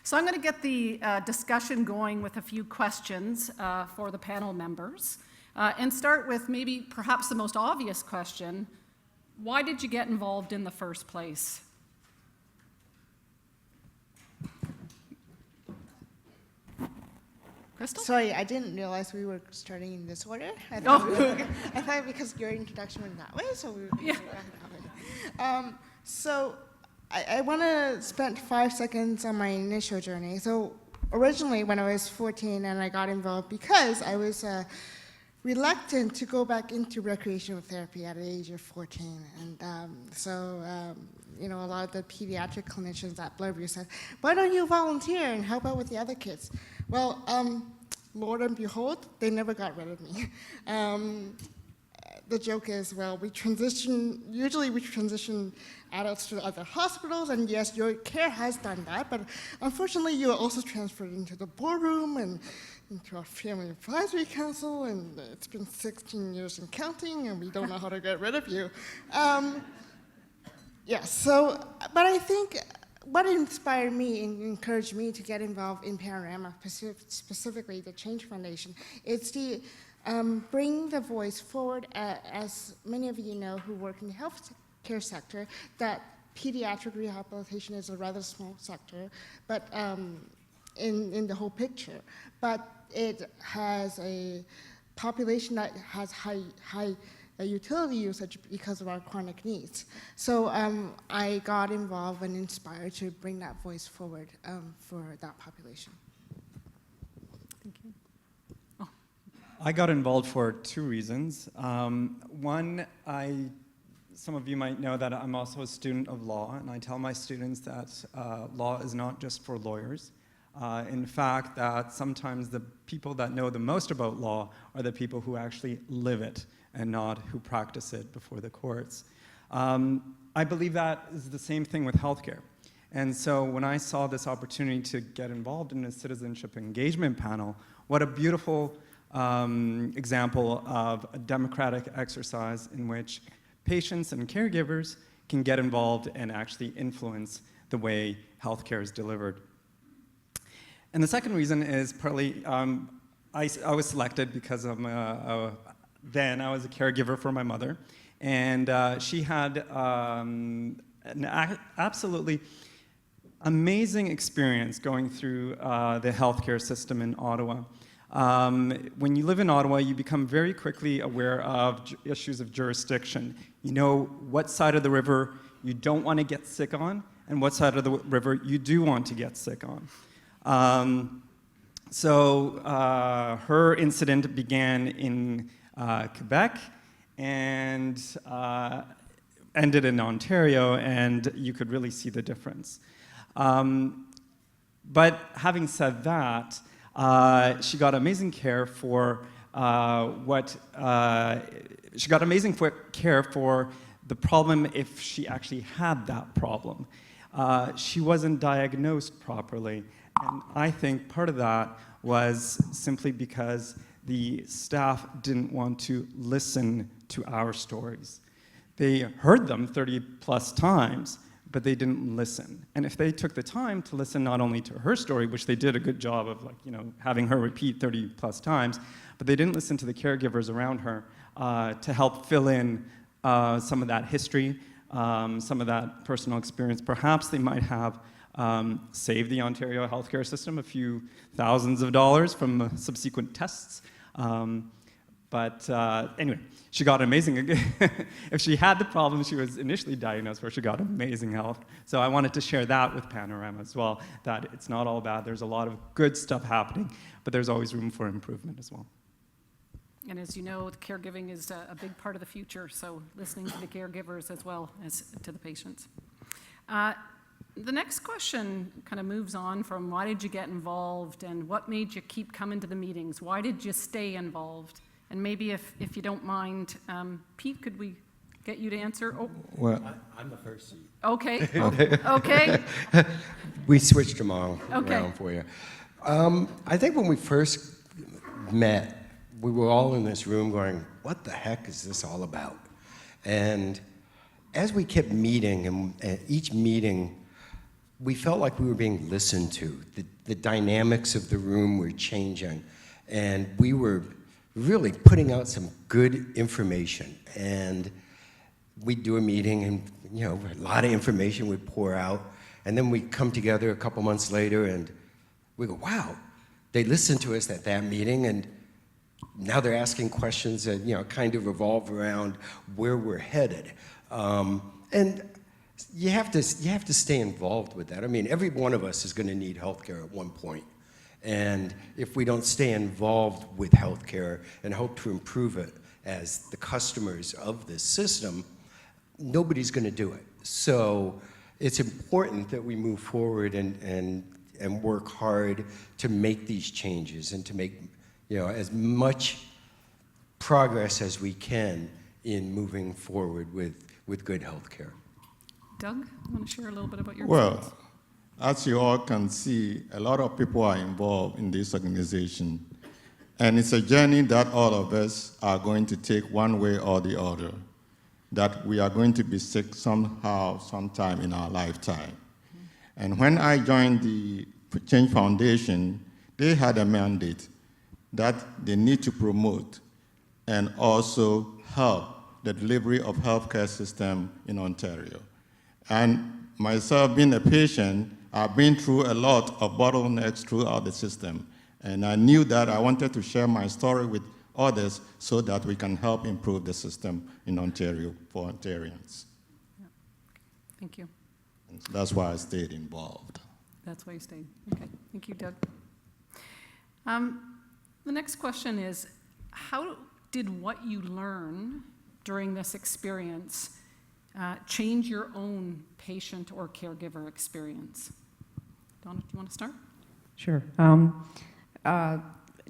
So I'm going to get the discussion going with a few questions for the panel members, and start with maybe perhaps the most obvious question. Why did you get involved in the first place? Crystal? Sorry, I didn't realize we were starting in this order. I thought because your introduction went that way, so we were going that way. So I want to spend 5 seconds on my initial journey. So originally when I was 14 and I got involved because I was reluctant to go back into recreational therapy at the age of 14. And you know, a lot of the pediatric clinicians at Bloorview said, why don't you volunteer and help out with the other kids? Well, Lord and behold, they never got rid of me. The joke is, well, usually we transition adults to other hospitals, and yes, your care has done that, but unfortunately you are also transferred into the boardroom and into our family advisory council, and it's been 16 years and counting, and we don't know how to get rid of you. But I think what inspired me and encouraged me to get involved in Panorama, specifically the Change Foundation, is to bring the voice forward. As many of you know who work in the healthcare sector, that pediatric rehabilitation is a rather small sector, but in the whole picture. But it has a population that has high utility usage because of our chronic needs. So I got involved and inspired to bring that voice forward for that population. Thank you. Oh. I got involved for 2 reasons. One, some of you might know that I'm also a student of law, and I tell my students that law is not just for lawyers. In fact, that sometimes the people that know the most about law are the people who actually live it and not who practice it before the courts. I believe that is the same thing with healthcare. And so when I saw this opportunity to get involved in a citizenship engagement panel, what a beautiful example of a democratic exercise in which patients and caregivers can get involved and actually influence the way healthcare is delivered. And the second reason is partly, I was selected because then I was a caregiver for my mother, and she had an absolutely amazing experience going through the healthcare system in Ottawa. When you live in Ottawa, you become very quickly aware of issues of jurisdiction. You know what side of the river you don't want to get sick on, and what side of the river you do want to get sick on. So her incident began in Quebec and ended in Ontario, and you could really see the difference. But having said that, she got amazing care for she got amazing care for the problem if she actually had that problem. She wasn't diagnosed properly, and I think part of that was simply because the staff didn't want to listen to our stories. They heard them 30 plus times, but they didn't listen. And if they took the time to listen not only to her story, which they did a good job of, having her repeat 30 plus times, but they didn't listen to the caregivers around her to help fill in some of that history, some of that personal experience. Perhaps they might have saved the Ontario healthcare system a few thousands of dollars from subsequent tests. But anyway, she got amazing. If she had the problem she was initially diagnosed for, she got amazing help. So I wanted to share that with Panorama as well, that it's not all bad. There's a lot of good stuff happening, but there's always room for improvement as well. And as you know, caregiving is a big part of the future, so listening to the caregivers as well as to the patients. The next question kind of moves on from why did you get involved and what made you keep coming to the meetings? Why did you stay involved? And maybe if you don't mind, Pete, could we get you to answer? Oh. Well, I'm the first seat. Okay. Okay. We switched them all around for you. I think when we first met, we were all in this room going, what the heck is this all about? And as we kept meeting, and each meeting, we felt like we were being listened to. The dynamics of the room were changing, and we were really putting out some good information. And we'd do a meeting, and a lot of information would pour out, and then we'd come together a couple months later, and we go, wow, they listened to us at that meeting, and now they're asking questions that kind of revolve around where we're headed. And you have to stay involved with that. I mean, every one of us is going to need healthcare at one point. And if we don't stay involved with healthcare and hope to improve it as the customers of this system, nobody's going to do it. So it's important that we move forward and work hard to make these changes and to make as much progress as we can in moving forward with good healthcare. Doug, you want to share a little bit about your Well, as you all can see, a lot of people are involved in this organization. And it's a journey that all of us are going to take one way or the other, that we are going to be sick somehow, sometime in our lifetime. And when I joined the Change Foundation, they had a mandate that they need to promote and also help the delivery of healthcare system in Ontario. And myself, being a patient, I've been through a lot of bottlenecks throughout the system. And I knew that I wanted to share my story with others so that we can help improve the system in Ontario for Ontarians. Yeah. Thank you. And so that's why I stayed involved. That's why you stayed. Okay. Thank you, Doug. The next question is, how did what you learn during this experience change your own patient or caregiver experience? Donna, do you want to start? Sure.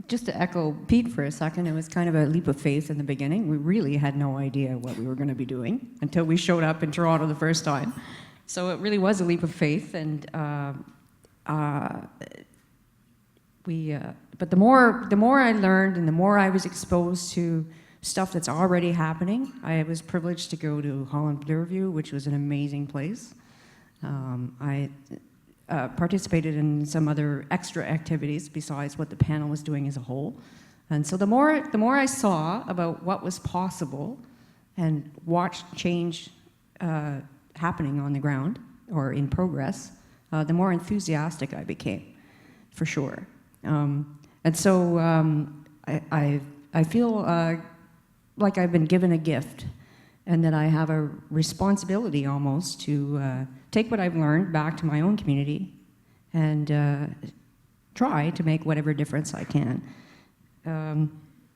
Just to echo Pete for a second, it was kind of a leap of faith in the beginning. We really had no idea what we were going to be doing until we showed up in Toronto the first time. So it really was a leap of faith, and but the more I learned and the more I was exposed to stuff that's already happening. I was privileged to go to Holland Bloorview, which was an amazing place. I participated in some other extra activities besides what the panel was doing as a whole. And so the more I saw about what was possible and watched change happening on the ground or in progress, the more enthusiastic I became, for sure. And so I feel like I've been given a gift and that I have a responsibility almost to take what I've learned back to my own community and try to make whatever difference I can.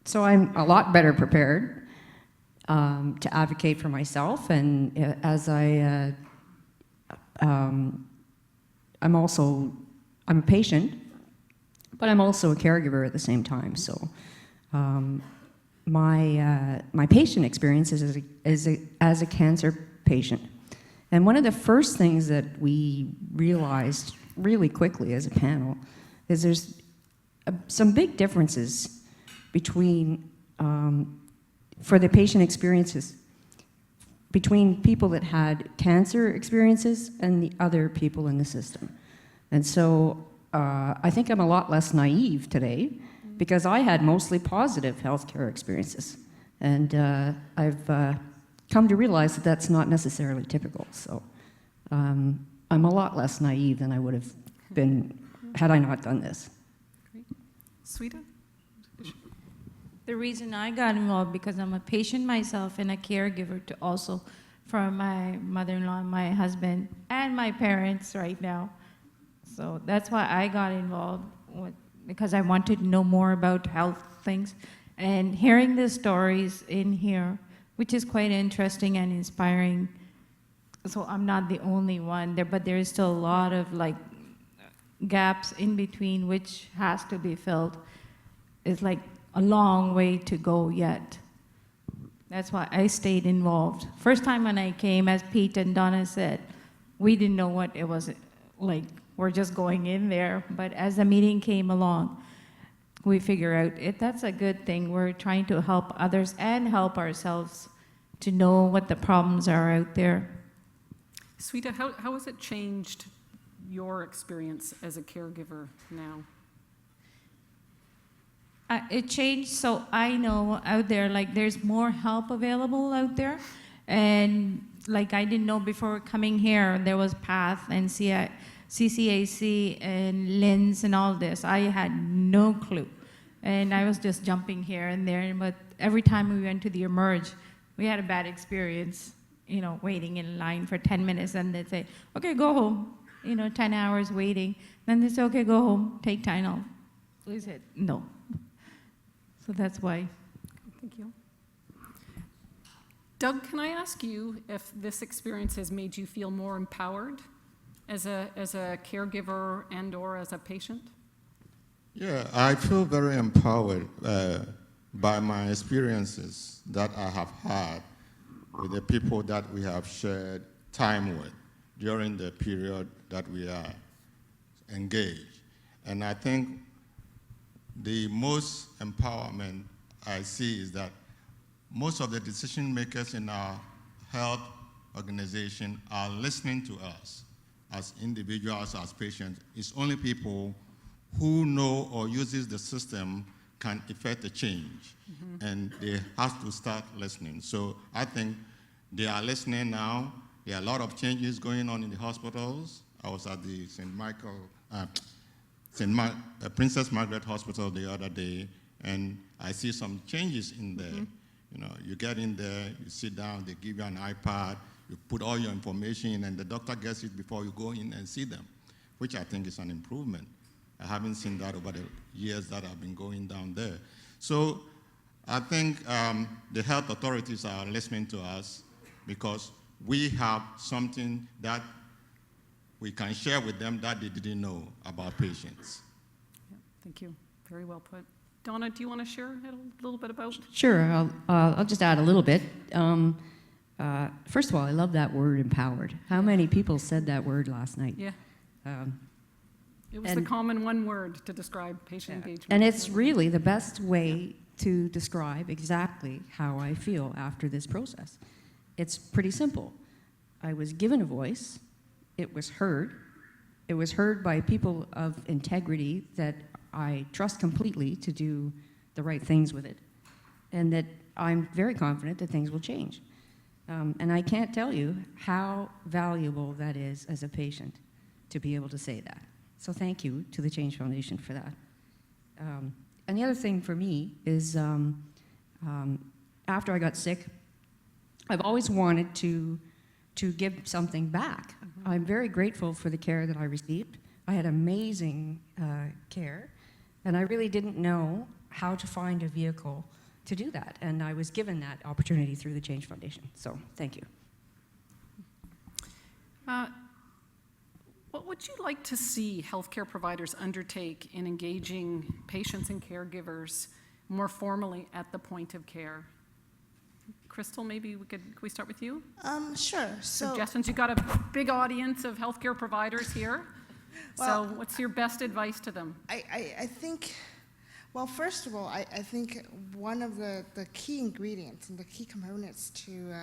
So I'm a lot better prepared to advocate for myself, and as I'm a patient, but I'm also a caregiver at the same time. So my patient experience is as a cancer patient. And one of the first things that we realized really quickly as a panel is there's some big differences between, for the patient experiences, between people that had cancer experiences and the other people in the system. And so I think I'm a lot less naive today because I had mostly positive healthcare experiences. And I've come to realize that that's not necessarily typical. So I'm a lot less naive than I would have been had I not done this. Great. Sweeta? The reason I got involved because I'm a patient myself and a caregiver to also for my mother-in-law, my husband, and my parents right now. So that's why I got involved because I wanted to know more about health things. And hearing the stories in here, which is quite interesting and inspiring. So I'm not the only one there, but there is still a lot of like gaps in between which has to be filled. It's like a long way to go yet. That's why I stayed involved. First time when I came, as Pete and Donna said, we didn't know what it was like. We're just going in there. But as the meeting came along, we figure out that's a good thing. We're trying to help others and help ourselves to know what the problems are out there. Sweeta, how has it changed your experience as a caregiver now? It changed, so I know out there, like, there's more help available out there. And, like, I didn't know before coming here, there was PATH and CCAC and LINS and all this. I had no clue. And I was just jumping here and there. But every time we went to the Emerge, we had a bad experience, you know, waiting in line for 10 minutes. And they'd say, okay, go home. You know, 10 hours waiting. Then they say, okay, go home, take time off. We said, no. So that's why. Thank you. Doug, can I ask you if this experience has made you feel more empowered as a caregiver and/or as a patient? Yeah, I feel very empowered by my experiences that I have had with the people that we have shared time with during the period that we are engaged. And I think the most empowerment I see is that most of the decision makers in our health organization are listening to us as individuals, as patients. It's only people who know or uses the system can effect a change, and they have to start listening. So I think they are listening now. There are a lot of changes going on in the hospitals. I was at the Princess Margaret Hospital the other day, and I see some changes in there. You know, you get in there, you sit down, they give you an iPad, you put all your information in, and the doctor gets it before you go in and see them, which I think is an improvement. I haven't seen that over the years that I've been going down there. So I think the health authorities are listening to us because we have something that we can share with them that they didn't know about patients. Yeah, thank you. Very well put. Donna, do you want to share a little bit about? Sure, I'll just add a little bit. First of all, I love that word, empowered. How many people said that word last night? Yeah. It was and- the common one word to describe patient engagement. And it's really the best way to describe exactly how I feel after this process. It's pretty simple. I was given a voice. It was heard. It was heard by people of integrity that I trust completely to do the right things with it, and that I'm very confident that things will change. And I can't tell you how valuable that is as a patient to be able to say that. So thank you to the Change Foundation for that. And the other thing for me is after I got sick, I've always wanted to give something back. I'm very grateful for the care that I received. I had amazing care, and I really didn't know how to find a vehicle to do that. And I was given that opportunity through the Change Foundation. So thank you. What would you like to see healthcare providers undertake in engaging patients and caregivers more formally at the point of care? Crystal, maybe can we start with you? Sure. So, Suggestions. You've got a big audience of healthcare providers here. Well, so what's your best advice to them? I think, well, first of all, I think one of the key ingredients and the key components to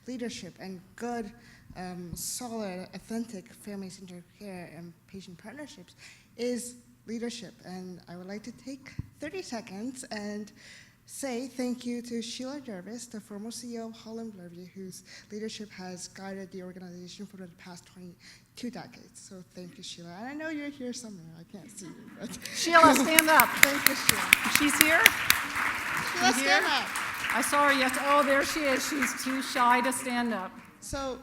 leadership and good, solid, authentic family-centered care and patient partnerships is leadership. And I would like to take 30 seconds and say thank you to Sheila Jervis, the former CEO of Holland Bloorview, whose leadership has guided the organization for the past 22 decades. So thank you, Sheila. And I know you're here somewhere. I can't see you, but Sheila, stand up. thank you, Sheila. She's here? Sheila, here? stand up. I saw her yesterday. Oh, there she is. She's too shy to stand up. So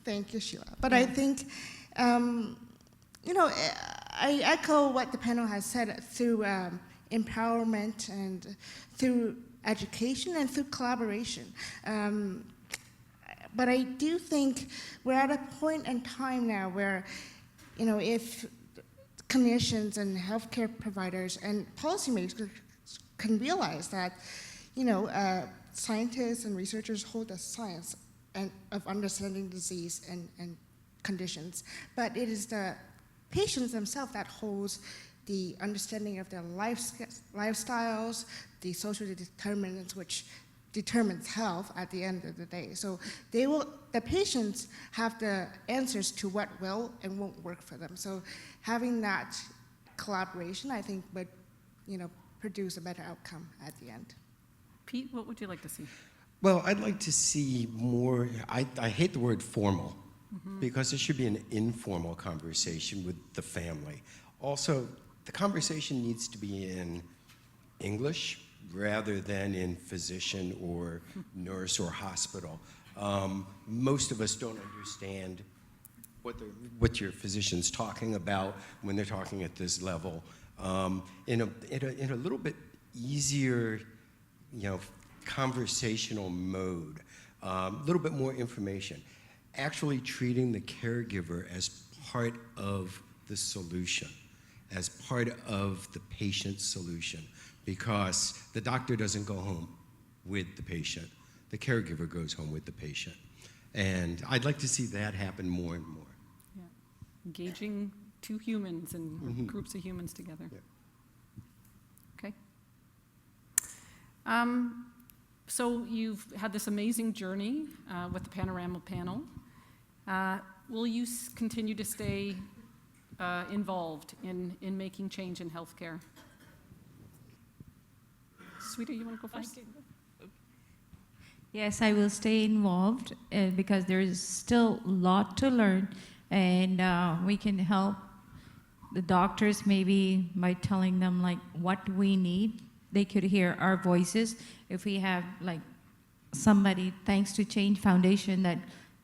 thank you, Sheila. But I think, you know, I echo what the panel has said through empowerment and through education and through collaboration. But I do think we're at a point in time now where, you know, if clinicians and healthcare providers and policymakers can realize that, you know, scientists and researchers hold the science and of understanding disease and conditions, but it is the patients themselves that holds the understanding of their lifestyles, the social determinants which determines health at the end of the day. So the patients have the answers to what will and won't work for them. So having that collaboration, I think, would, produce a better outcome at the end. Pete, what would you like to see? Well, I'd like to see more, I hate the word formal, because it should be an informal conversation with the family. Also, the conversation needs to be in English rather than in physician or nurse or hospital. Most of us don't understand what your physician's talking about when they're talking at this level. In a little bit easier, conversational mode, a little bit more information. Actually treating the caregiver as part of the solution, as part of the patient's solution, because the doctor doesn't go home with the patient. The caregiver goes home with the patient. And I'd like to see that happen more and more. Yeah. Engaging two humans and groups of humans together. Yeah. Okay. So you've had this amazing journey with the Panorama panel. Will you continue to stay involved in making change in healthcare? Sweetie, you want to go first? Yes, I will stay involved because there is still a lot to learn, and we can help the doctors maybe by telling them like what we need. They could hear our voices. If we have like somebody, thanks to Change Foundation, that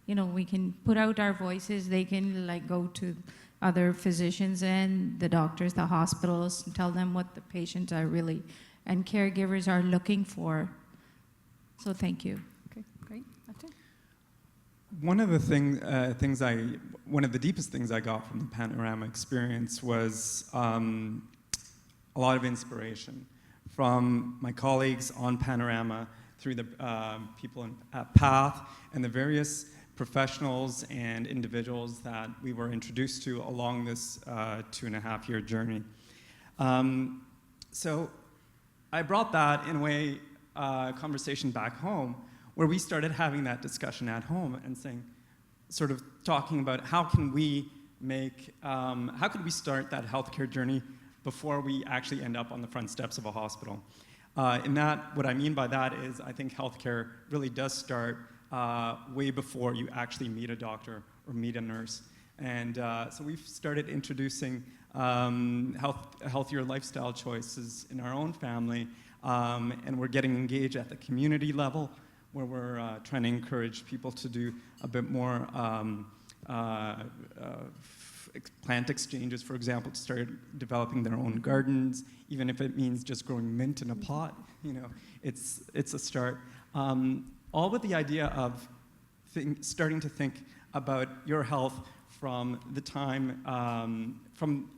we can put out our voices, they can like go to other physicians and the doctors, the hospitals, and tell them what the patients are really and caregivers are looking for. So thank you. Okay, great. Maciej? One of the one of the deepest things I got from the Panorama experience was a lot of inspiration from my colleagues on Panorama, through the people at PATH, and the various professionals and individuals that we were introduced to along this 2.5-year journey. So I brought that, in a way, conversation back home, where we started having that discussion at home and sort of talking about how can we start that healthcare journey before we actually end up on the front steps of a hospital. What I mean by that is, I think healthcare really does start way before you actually meet a doctor or meet a nurse. And so we've started introducing healthier lifestyle choices in our own family, and we're getting engaged at the community level, where we're trying to encourage people to do a bit more plant exchanges, for example, to start developing their own gardens, even if it means just growing mint in a pot. It's a start. All with the idea of starting to think about your health from the time, from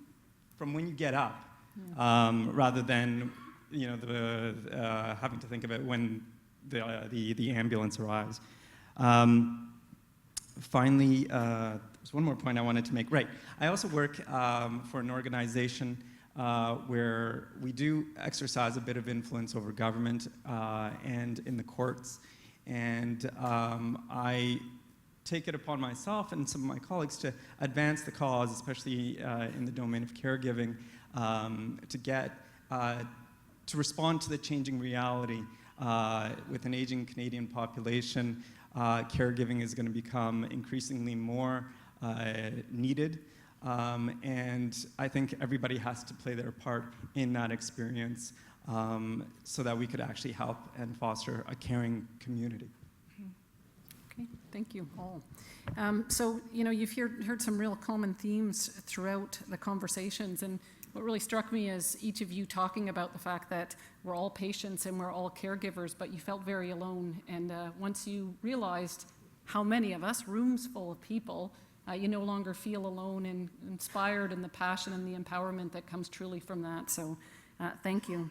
when you get up, rather than having to think of it when the ambulance arrives. Finally, there's one more point I wanted to make. Right, I also work for an organization where we do exercise a bit of influence over government and in the courts. And I take it upon myself and some of my colleagues to advance the cause, especially in the domain of caregiving, to respond to the changing reality. With an aging Canadian population, caregiving is going to become increasingly more needed. And I think everybody has to play their part in that experience, so that we could actually help and foster a caring community. Okay, thank you all. So, you've heard some real common themes throughout the conversations, and what really struck me is each of you talking about the fact that we're all patients and we're all caregivers, but you felt very alone. And once you realized how many of us, rooms full of people, you no longer feel alone and inspired in the passion and the empowerment that comes truly from that. So thank you.